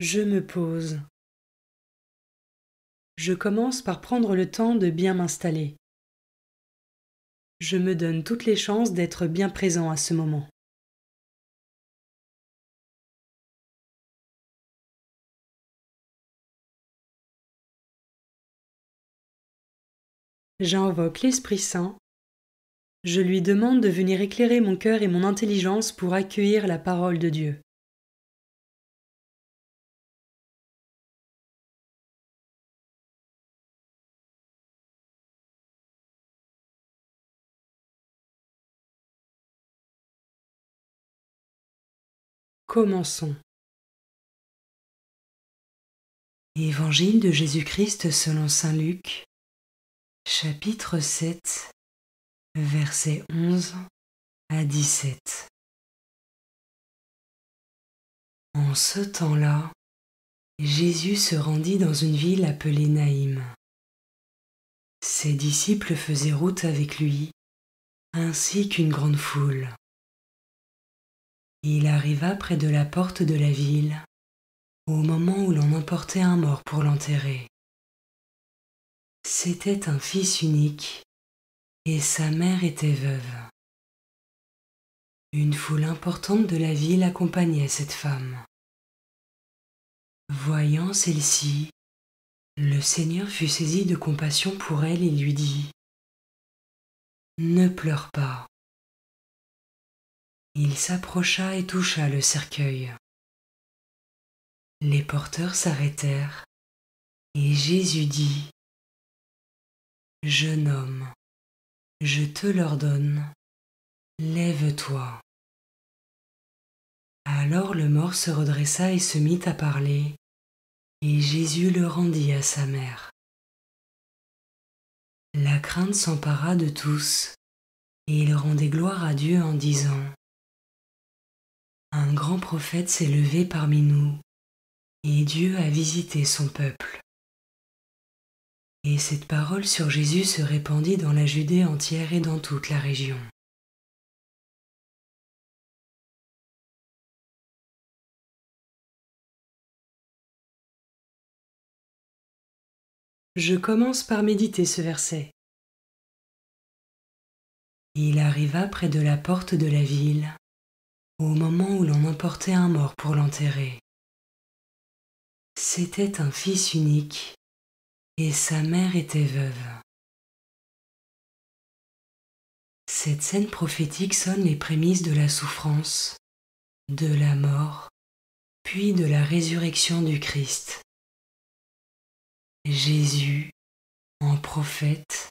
Je me pose. Je commence par prendre le temps de bien m'installer. Je me donne toutes les chances d'être bien présent à ce moment. J'invoque l'Esprit Saint. Je lui demande de venir éclairer mon cœur et mon intelligence pour accueillir la parole de Dieu. Commençons. Évangile de Jésus-Christ selon saint Luc, chapitre 7, versets 11 à 17. En ce temps-là, Jésus se rendit dans une ville appelée Naïm. Ses disciples faisaient route avec lui, ainsi qu'une grande foule. Il arriva près de la porte de la ville, au moment où l'on emportait un mort pour l'enterrer. C'était un fils unique, et sa mère était veuve. Une foule importante de la ville accompagnait cette femme. Voyant celle-ci, le Seigneur fut saisi de compassion pour elle et lui dit : « Ne pleure pas. » Il s'approcha et toucha le cercueil. Les porteurs s'arrêtèrent, et Jésus dit : « Jeune homme, je te l'ordonne, lève-toi. » Alors le mort se redressa et se mit à parler, et Jésus le rendit à sa mère. La crainte s'empara de tous, et ils rendaient gloire à Dieu en disant : « Un grand prophète s'est levé parmi nous, et Dieu a visité son peuple. » Et cette parole sur Jésus se répandit dans la Judée entière et dans toute la région. Je commence par méditer ce verset. Il arriva près de la porte de la ville, au moment où l'on emportait un mort pour l'enterrer. C'était un fils unique, et sa mère était veuve. Cette scène prophétique sonne les prémices de la souffrance, de la mort, puis de la résurrection du Christ. Jésus, en prophète,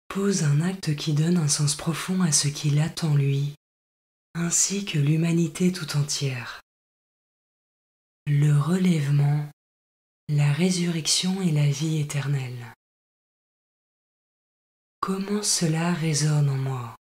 pose un acte qui donne un sens profond à ce qu'il attend lui, ainsi que l'humanité tout entière. Le relèvement, la résurrection et la vie éternelle. Comment cela résonne en moi?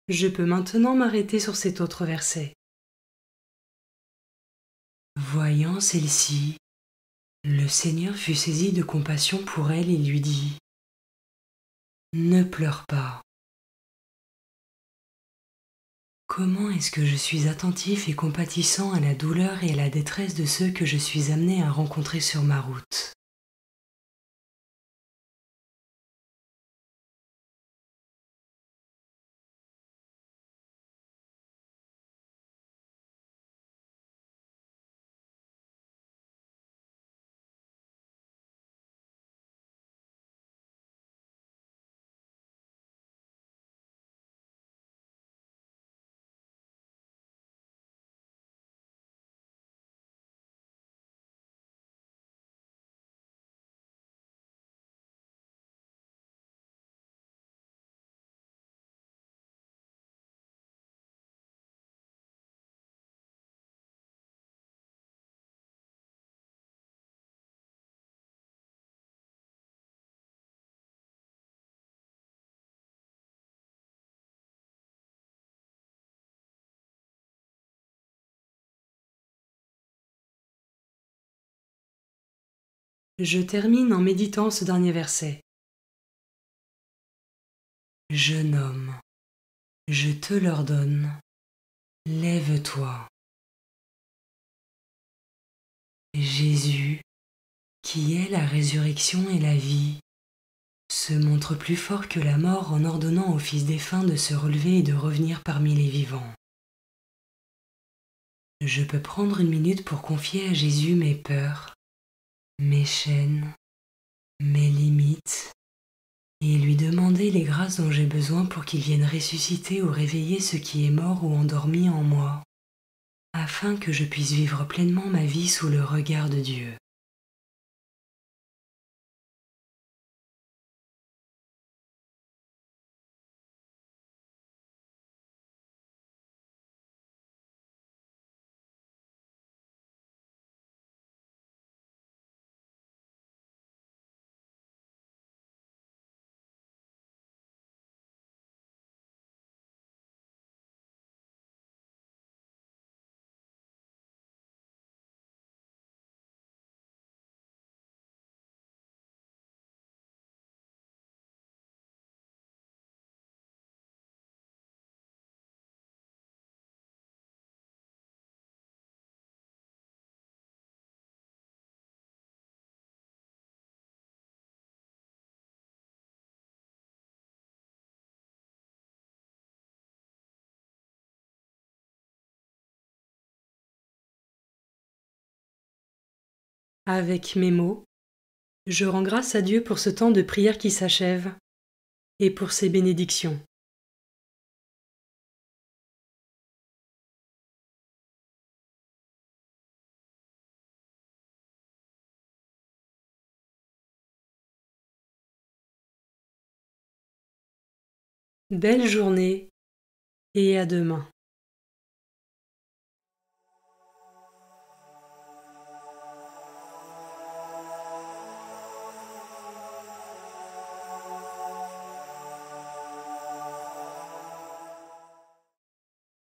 Je peux maintenant m'arrêter sur cet autre verset. Voyant celle-ci, le Seigneur fut saisi de compassion pour elle et lui dit : « Ne pleure pas. » Comment est-ce que je suis attentif et compatissant à la douleur et à la détresse de ceux que je suis amené à rencontrer sur ma route? Je termine en méditant ce dernier verset. Jeune homme, je te l'ordonne, lève-toi. Jésus, qui est la résurrection et la vie, se montre plus fort que la mort en ordonnant au Fils défunt de se relever et de revenir parmi les vivants. Je peux prendre une minute pour confier à Jésus mes peurs, mes chaînes, mes limites, et lui demander les grâces dont j'ai besoin pour qu'il vienne ressusciter ou réveiller ce qui est mort ou endormi en moi, afin que je puisse vivre pleinement ma vie sous le regard de Dieu. Avec mes mots, je rends grâce à Dieu pour ce temps de prière qui s'achève et pour ses bénédictions. Belle journée et à demain.